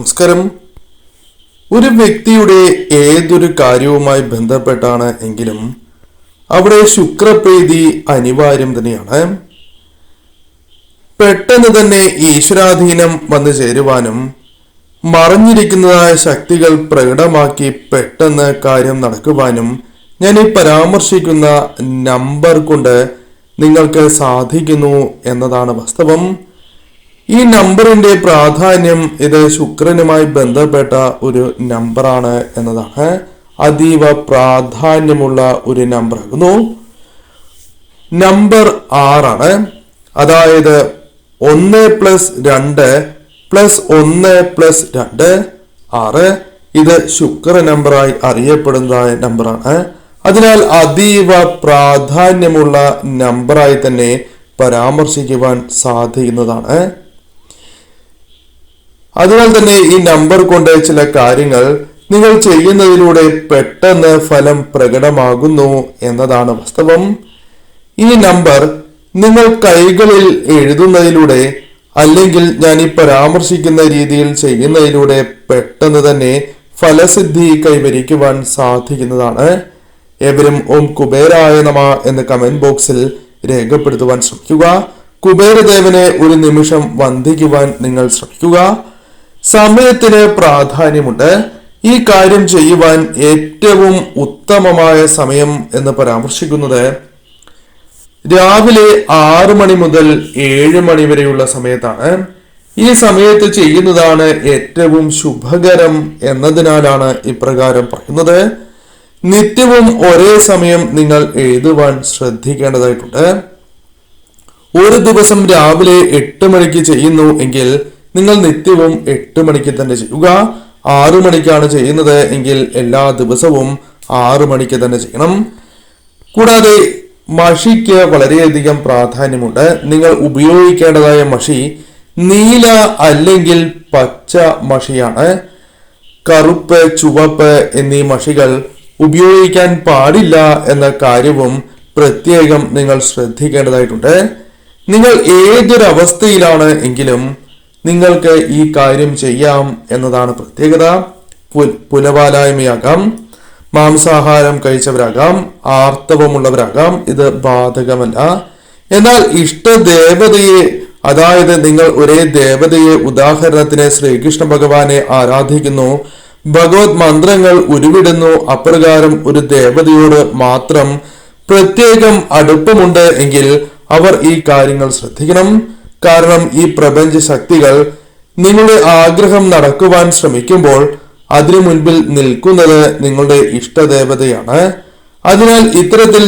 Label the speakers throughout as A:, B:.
A: നമസ്കാരം. ഒരു വ്യക്തിയുടെ ഏതൊരു കാര്യവുമായി ബന്ധപ്പെട്ടാണ് എങ്കിലും അവിടെ ശുക്രപ്രീതി അനിവാര്യം തന്നെയാണ്. പെട്ടെന്ന് തന്നെ ഈശ്വരാധീനം വന്നു ചേരുവാനും മറഞ്ഞിരിക്കുന്നതായ ശക്തികൾ പ്രകടമാക്കി പെട്ടെന്ന് കാര്യം നടക്കുവാനും ഞാൻ ഈ പരാമർശിക്കുന്ന നമ്പർ കൊണ്ട് നിങ്ങൾക്ക് സാധിക്കുന്നു എന്നതാണ് വാസ്തവം. ഈ നമ്പറിന്റെ പ്രാധാന്യം ഇത് ശുക്രനുമായി ബന്ധപ്പെട്ട ഒരു നമ്പറാണ് എന്നതാണ്. അതീവ പ്രാധാന്യമുള്ള ഒരു നമ്പർ ആകുന്നു. നമ്പർ 6 അതായത് 1+2 +1+2 6. ഇത് ശുക്ര നമ്പറായി അറിയപ്പെടുന്നതായ നമ്പറാണ്. അതിനാൽ അതീവ പ്രാധാന്യമുള്ള നമ്പറായി തന്നെ പരാമർശിക്കുവാൻ സാധിക്കുന്നതാണ്. അതിനാൽ തന്നെ ഈ നമ്പർ കൊണ്ട് ചില കാര്യങ്ങൾ നിങ്ങൾ ചെയ്യുന്നതിലൂടെ പെട്ടെന്ന് ഫലം പ്രകടമാകുന്നു എന്നതാണ് വാസ്തവം. ഈ നമ്പർ നിങ്ങൾ കൈകളിൽ എഴുതുന്നതിലൂടെ അല്ലെങ്കിൽ ഞാൻ ഈ പരാമർശിക്കുന്ന രീതിയിൽ ചെയ്യുന്നതിലൂടെ പെട്ടെന്ന് തന്നെ ഫലസിദ്ധി കൈവരിക്കുവാൻ സാധിക്കുന്നതാണ്. ഏവരും ഓം കുബേരായ നമ എന്ന് കമന്റ് ബോക്സിൽ രേഖപ്പെടുത്തുവാൻ ശ്രമിക്കുക. കുബേരദേവനെ ഒരു നിമിഷം വന്ദിക്കുവാൻ നിങ്ങൾ ശ്രമിക്കുക. സമയത്തിന് പ്രാധാന്യമുണ്ട്. ഈ കാര്യം ചെയ്യുവാൻ ഏറ്റവും ഉത്തമമായ സമയം എന്ന് പരാമർശിക്കുന്നത് രാവിലെ 6 മണി മുതൽ 7 മണി വരെയുള്ള സമയത്താണ്. ഈ സമയത്ത് ചെയ്യുന്നതാണ് ഏറ്റവും ശുഭകരം എന്നതിനാലാണ് ഇപ്രകാരം പറയുന്നത്. നിത്യവും ഒരേ സമയം നിങ്ങൾ എഴുതുവാൻ ശ്രദ്ധിക്കേണ്ടതായിട്ടുണ്ട്. ഒരു ദിവസം രാവിലെ 8 മണിക്ക് ചെയ്യുന്നു എങ്കിൽ നിങ്ങൾ നിത്യവും 8 മണിക്ക് തന്നെ ചെയ്യുക. 6 മണിക്കാണ് ചെയ്യുന്നത് എങ്കിൽ എല്ലാ ദിവസവും 6 മണിക്ക് തന്നെ ചെയ്യണം. കൂടാതെ മഷിക്ക് വളരെയധികം പ്രാധാന്യമുണ്ട്. നിങ്ങൾ ഉപയോഗിക്കേണ്ടതായ മഷി നീല അല്ലെങ്കിൽ പച്ച മഷിയാണ്. കറുപ്പ്, ചുവപ്പ് എന്നീ മഷികൾ ഉപയോഗിക്കാൻ പാടില്ല എന്ന കാര്യവും പ്രത്യേകം നിങ്ങൾ ശ്രദ്ധിക്കേണ്ടതായിട്ടുണ്ട്. നിങ്ങൾ ഏതൊരവസ്ഥയിലാണ് എങ്കിലും നിങ്ങൾക്ക് ഈ കാര്യം ചെയ്യാം എന്നതാണ് പ്രത്യേകത. പുലവാലായ്മയാകാം, മാംസാഹാരം കഴിച്ചവരാകാം, ആർത്തവമുള്ളവരാകാം, ഇത് ബാധകമല്ല. എന്നാൽ ഇഷ്ടദേവതയെ, അതായത് നിങ്ങൾ ഒരേ ദേവതയെ, ഉദാഹരണത്തിന് ശ്രീകൃഷ്ണ ഭഗവാനെ ആരാധിക്കുന്നു, ഭഗവത് മന്ത്രങ്ങൾ ഉരുവിടുന്നു, അപ്രകാരം ഒരു ദേവതയോട് മാത്രം പ്രത്യേകം അടുപ്പമുണ്ട് എങ്കിൽ അവർ ഈ കാര്യങ്ങൾ ശ്രദ്ധിക്കണം. കാരണം ഈ പ്രപഞ്ച ശക്തികൾ നിങ്ങളുടെ ആഗ്രഹം നടക്കുവാൻ ശ്രമിക്കുമ്പോൾ അതിനു മുൻപിൽ നിൽക്കുന്നത് നിങ്ങളുടെ ഇഷ്ടദേവതയാണ്. അതിനാൽ ഇത്തരത്തിൽ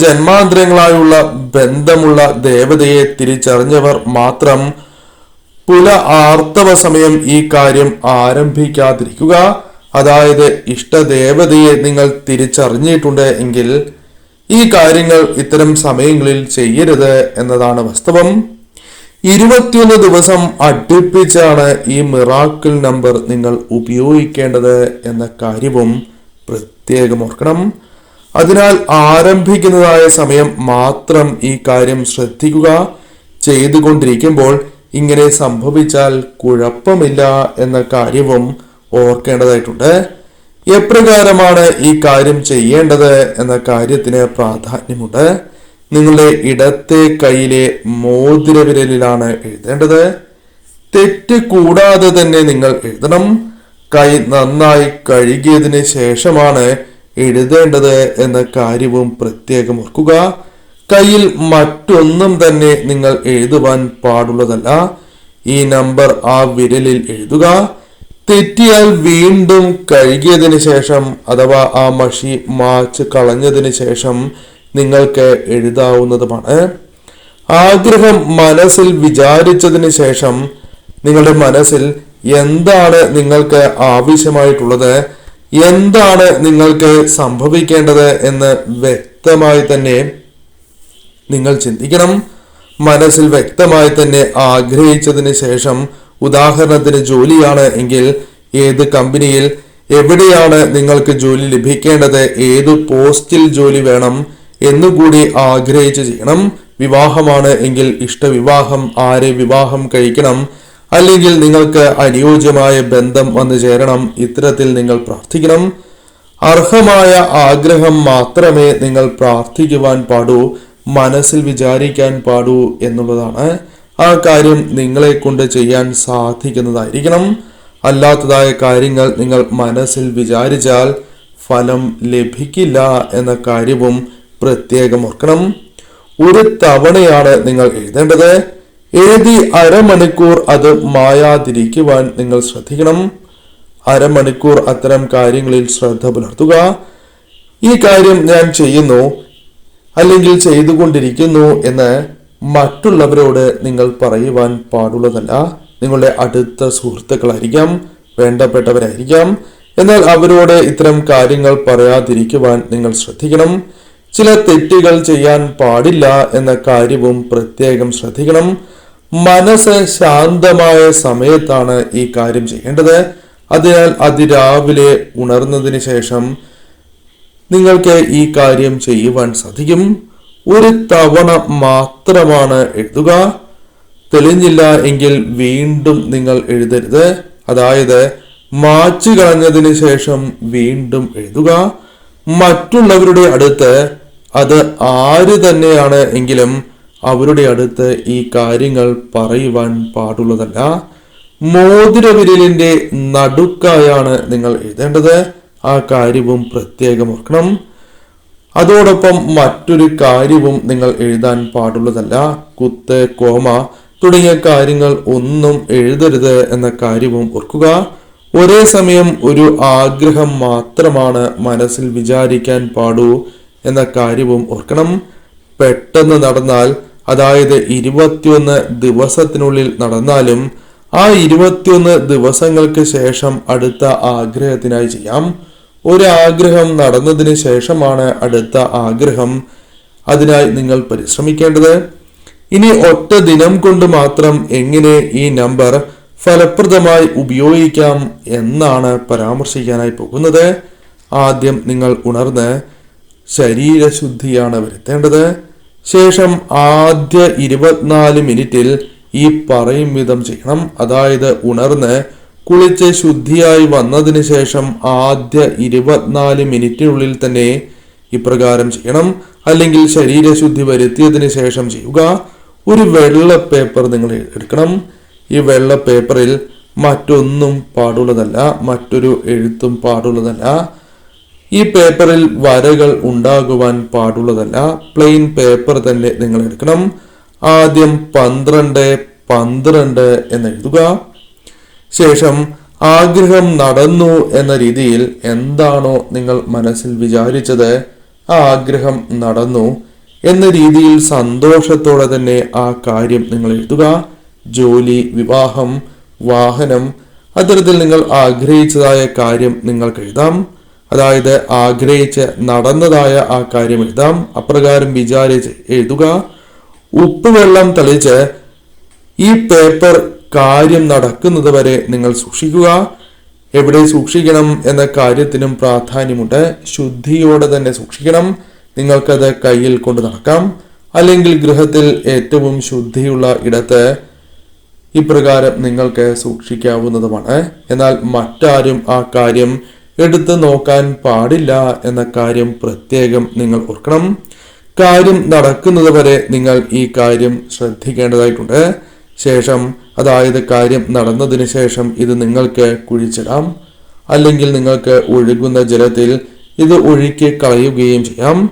A: ജന്മാന്തരങ്ങളായുള്ള ബന്ധമുള്ള ദേവതയെ തിരിച്ചറിഞ്ഞവർ മാത്രം ആർത്തവ സമയം ഈ കാര്യം ആരംഭിക്കാതിരിക്കുക. അതായത് ഇഷ്ടദേവതയെ നിങ്ങൾ തിരിച്ചറിഞ്ഞിട്ടുണ്ട് എങ്കിൽ ഈ കാര്യങ്ങൾ ഇത്തരം സമയങ്ങളിൽ ചെയ്യരുത് എന്നതാണ് വാസ്തവം. 21 ദിവസം അടുപ്പിച്ചാണ് ഈ മിറാക്കിൾ നമ്പർ നിങ്ങൾ ഉപയോഗിക്കേണ്ടത് എന്ന കാര്യവും പ്രത്യേകം ഓർക്കണം. അതിനാൽ ആരംഭിക്കുന്നതായ സമയം മാത്രം ഈ കാര്യം ശ്രദ്ധിക്കുക. ചെയ്തുകൊണ്ടിരിക്കുമ്പോൾ ഇങ്ങനെ സംഭവിച്ചാൽ കുഴപ്പമില്ല എന്ന കാര്യവും ഓർക്കേണ്ടതായിട്ടുണ്ട്. എപ്രകാരമാണ് ഈ കാര്യം ചെയ്യേണ്ടത് എന്ന കാര്യത്തിന് പ്രാധാന്യമുണ്ട്. നിങ്ങളുടെ ഇടത്തെ കൈയിലെ മോതിരവിരലിലാണ് എഴുതേണ്ടത്. തെറ്റ് കൂടാതെ തന്നെ നിങ്ങൾ എഴുതണം. കൈ നന്നായി കഴുകിയതിന് ശേഷമാണ് എഴുതേണ്ടത് എന്ന കാര്യവും പ്രത്യേകം ഓർക്കുക. കയ്യിൽ മറ്റൊന്നും തന്നെ നിങ്ങൾ എഴുതുവാൻ പാടുള്ളതല്ല. ഈ നമ്പർ ആ വിരലിൽ എഴുതുക. തെറ്റിയാൽ വീണ്ടും കഴുകിയതിന് ശേഷം അഥവാ ആ മഷി മാച്ച് കളഞ്ഞതിന് ശേഷം നിങ്ങൾക്ക് എഴുതാവുന്നതുമാണ്. ആഗ്രഹം മനസ്സിൽ വിചാരിച്ചതിന് ശേഷം നിങ്ങളുടെ മനസ്സിൽ എന്താണ് നിങ്ങൾക്ക് ആവശ്യമായിട്ടുള്ളത്, എന്താണ് നിങ്ങൾക്ക് സംഭവിക്കേണ്ടത് എന്ന് വ്യക്തമായി തന്നെ നിങ്ങൾ ചിന്തിക്കണം. മനസ്സിൽ വ്യക്തമായി തന്നെ ആഗ്രഹിച്ചതിന് ശേഷം, ഉദാഹരണത്തിന് ജോലിയാണ് എങ്കിൽ ഏത് കമ്പനിയിൽ എവിടെയാണ് നിങ്ങൾക്ക് ജോലി ലഭിക്കേണ്ടത്, ഏത് പോസ്റ്റിൽ ജോലി വേണം എന്നുകൂടി ആഗ്രഹിച്ച് ചെയ്യണം. വിവാഹമാണ് എങ്കിൽ ഇഷ്ടവിവാഹം, ആരെ വിവാഹം കഴിക്കണം, അല്ലെങ്കിൽ നിങ്ങൾക്ക് അനുയോജ്യമായ ബന്ധം വന്നു ചേരണം. ഇത്തരത്തിൽ നിങ്ങൾ പ്രാർത്ഥിക്കണം. അർഹമായ ആഗ്രഹം മാത്രമേ നിങ്ങൾ പ്രാർത്ഥിക്കുവാൻ പാടൂ, മനസ്സിൽ വിചാരിക്കാൻ പാടൂ എന്നുള്ളതാണ്. ആ കാര്യം നിങ്ങളെ കൊണ്ട് ചെയ്യാൻ സാധിക്കുന്നതായിരിക്കണം. അല്ലാത്തതായ കാര്യങ്ങൾ നിങ്ങൾ മനസ്സിൽ വിചാരിച്ചാൽ ഫലം ലഭിക്കില്ല എന്ന കാര്യവും പ്രത്യേകം ഓർക്കണം. ഒരു തവണയാണ് നിങ്ങൾ എഴുതേണ്ടത്. എഴുതി അരമണിക്കൂർ അത് മായാതിരിക്കുവാൻ നിങ്ങൾ ശ്രദ്ധിക്കണം. അരമണിക്കൂർ അത്തരം കാര്യങ്ങളിൽ ശ്രദ്ധ പുലർത്തുക. ഈ കാര്യം ഞാൻ ചെയ്യുന്നു അല്ലെങ്കിൽ ചെയ്തുകൊണ്ടിരിക്കുന്നു എന്ന് മറ്റുള്ളവരോട് നിങ്ങൾ പറയുവാൻ പാടുള്ളതല്ല. നിങ്ങളുടെ അടുത്ത സുഹൃത്തുക്കളായിരിക്കാം, വേണ്ടപ്പെട്ടവരായിരിക്കാം. എന്നാൽ അവരോട് ഇത്തരം കാര്യങ്ങൾ പറയാതിരിക്കുവാൻ നിങ്ങൾ ശ്രദ്ധിക്കണം. ചില തെറ്റുകൾ ചെയ്യാൻ പാടില്ല എന്ന കാര്യവും പ്രത്യേകം ശ്രദ്ധിക്കണം. മനസ്സ് ശാന്തമായ സമയത്താണ് ഈ കാര്യം ചെയ്യേണ്ടത്. അതിനാൽ അതിരാവിലെ ഉണർന്നതിന് ശേഷം നിങ്ങൾക്ക് ഈ കാര്യം ചെയ്യുവാൻ സാധിക്കും. ഒരു തവണ മാത്രമാണ് എഴുതുക. തെളിഞ്ഞില്ല എങ്കിൽ വീണ്ടും നിങ്ങൾ എഴുതരുത്. അതായത് മാച്ചു കളഞ്ഞതിന് ശേഷം വീണ്ടും എഴുതുക. മറ്റുള്ളവരുടെ അടുത്ത് അത് ആര് തന്നെയാണ് എങ്കിലും അവരുടെ അടുത്ത് ഈ കാര്യങ്ങൾ പറയുവാൻ പാടുള്ളതല്ല. മോതിരവിരലിന്റെ നടുക്കായാണ് നിങ്ങൾ എഴുതേണ്ടത്. ആ കാര്യവും പ്രത്യേകം ഓർക്കണം. അതോടൊപ്പം മറ്റൊരു കാര്യവും നിങ്ങൾ എഴുതാൻ പാടുള്ളതല്ല. കുത്ത്, കോമ തുടങ്ങിയ കാര്യങ്ങൾ ഒന്നും എഴുതരുത് എന്ന കാര്യവും ഓർക്കുക. ഒരേ സമയം ഒരു ആഗ്രഹം മാത്രമാണ് മനസ്സിൽ വിചാരിക്കാൻ പാടൂ എന്ന കാര്യവും ഓർക്കണം. പെട്ടെന്ന് നടന്നാൽ, അതായത് 21 ദിവസത്തിനുള്ളിൽ നടന്നാലും ആ 21 ദിവസങ്ങൾക്ക് ശേഷം അടുത്ത ആഗ്രഹത്തിനായി ചെയ്യാം. ഒരു ആഗ്രഹം നടന്നതിന് ശേഷമാണ് അടുത്ത ആഗ്രഹം. അതിനായി നിങ്ങൾ പരിശ്രമിക്കേണ്ടത്. ഇനി ഒറ്റ ദിനം കൊണ്ട് മാത്രം എങ്ങനെ ഈ നമ്പർ ഫലപ്രദമായി ഉപയോഗിക്കാം എന്നാണ് പരാമർശിക്കാനായി പോകുന്നത്. ആദ്യം നിങ്ങൾ ഉണർന്ന് ശരീരശുദ്ധിയാണ് വരുത്തേണ്ടത്. ശേഷം ആദ്യ 24 മിനിറ്റിൽ ഈ പറയും വിധം ചെയ്യണം. അതായത് ഉണർന്ന് കുളിച്ച് ശുദ്ധിയായി വന്നതിന് ശേഷം ആദ്യ 24 മിനിറ്റിനുള്ളിൽ തന്നെ ഇപ്രകാരം ചെയ്യണം. അല്ലെങ്കിൽ ശരീരശുദ്ധി വരുത്തിയതിന് ശേഷം ചെയ്യുക. ഒരു വെള്ള പേപ്പർ നിങ്ങൾ എടുക്കണം. ഈ വെള്ള പേപ്പറിൽ മറ്റൊന്നും പാടുള്ളതല്ല, മറ്റൊരു എഴുത്തും പാടുള്ളതല്ല. ഈ പേപ്പറിൽ വരകൾ ഉണ്ടാകുവാൻ പാടുള്ളതല്ല. പ്ലെയിൻ പേപ്പർ തന്നെ നിങ്ങൾ എടുക്കണം. ആദ്യം 12 എന്ന് എഴുതുക. ശേഷം ആഗ്രഹം നടന്നു എന്ന രീതിയിൽ എന്താണോ നിങ്ങൾ മനസ്സിൽ വിചാരിച്ചത് ആ ആഗ്രഹം നടന്നു എന്ന രീതിയിൽ സന്തോഷത്തോടെ തന്നെ ആ കാര്യം നിങ്ങൾ എഴുതുക. ജോലി, വിവാഹം, വാഹനം, അത്തരത്തിൽ നിങ്ങൾ ആഗ്രഹിച്ചതായ കാര്യം നിങ്ങൾക്ക് എഴുതാം. അതായത് ആഗ്രഹിച്ച് നടന്നതായ ആ കാര്യം എഴുതാം. അപ്രകാരം വിചാരിച്ച് എഴുതുക. ഉപ്പുവെള്ളം തളിച്ച് ഈ പേപ്പർ കാര്യം നടക്കുന്നത് വരെ നിങ്ങൾ സൂക്ഷിക്കുക. എവിടെ സൂക്ഷിക്കണം എന്ന കാര്യത്തിനും പ്രാധാന്യമുണ്ട്. ശുദ്ധിയോടെ തന്നെ സൂക്ഷിക്കണം. നിങ്ങൾക്കത് കയ്യിൽ കൊണ്ട് നടക്കാം. അല്ലെങ്കിൽ ഗൃഹത്തിൽ ഏറ്റവും ശുദ്ധിയുള്ള ഇടത്ത് ഇപ്രകാരം നിങ്ങൾക്ക് സൂക്ഷിക്കാവുന്നതുമാണ്. എന്നാൽ മറ്റാരും ആ കാര്യം എടുത്തു നോക്കാൻ പാടില്ല എന്ന കാര്യം പ്രത്യേകം നിങ്ങൾ ഓർക്കണം. കാര്യം നടക്കുന്നത് വരെ നിങ്ങൾ ഈ കാര്യം ശ്രദ്ധിക്കേണ്ടതായിട്ടുണ്ട്. ശേഷം, അതായത് കാര്യം നടന്നതിന് ശേഷം ഇത് നിങ്ങൾക്ക് കുഴിച്ചിടാം. അല്ലെങ്കിൽ നിങ്ങൾക്ക് ഒഴുകുന്ന ജലത്തിൽ ഇത് ഒഴുക്കി കളയുകയും ചെയ്യാം.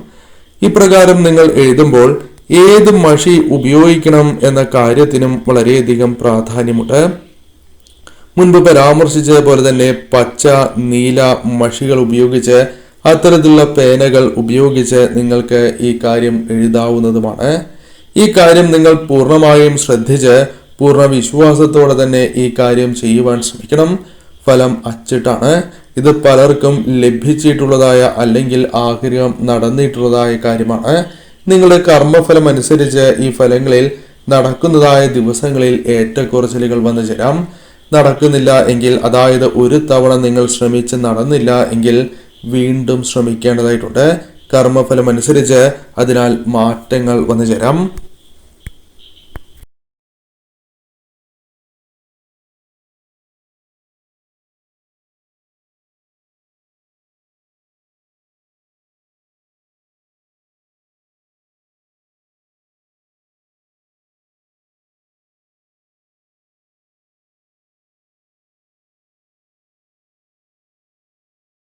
A: ഇപ്രകാരം നിങ്ങൾ എഴുതുമ്പോൾ ഏത് മഷി ഉപയോഗിക്കണം എന്ന കാര്യത്തിനും വളരെയധികം പ്രാധാന്യമുണ്ട്. മുൻപ് പരാമർശിച്ചതുപോലെ തന്നെ പച്ച, നീല മഷികൾ ഉപയോഗിച്ച്, അത്തരത്തിലുള്ള പേനകൾ ഉപയോഗിച്ച് നിങ്ങൾക്ക് ഈ കാര്യം എഴുതാവുന്നതുമാണ്. ഈ കാര്യം നിങ്ങൾ പൂർണ്ണമായും ശ്രദ്ധിച്ച് പൂർണ്ണ വിശ്വാസത്തോടെ തന്നെ ഈ കാര്യം ചെയ്യുവാൻ ശ്രമിക്കണം. ഫലം അച്ചിട്ടാണ്. ഇത് പലർക്കും ലഭിച്ചിട്ടുള്ളതായ അല്ലെങ്കിൽ ആഗ്രഹം നടന്നിട്ടുള്ളതായ കാര്യമാണ്. നിങ്ങളുടെ കർമ്മഫലം അനുസരിച്ച് ഈ ഫലങ്ങളിൽ നടക്കുന്നതായ ദിവസങ്ങളിൽ ഏറ്റക്കുറച്ചിലുകൾ വന്നു ചേരാം. നടക്കുന്നില്ല എങ്കിൽ, അതായത് ഒരു തവണ നിങ്ങൾ ശ്രമിച്ച് നടന്നില്ല എങ്കിൽ വീണ്ടും ശ്രമിക്കേണ്ടതായിട്ടുണ്ട്. കർമ്മഫലം അനുസരിച്ച് അതിനാൽ മാറ്റങ്ങൾ വന്നു ചേരാം.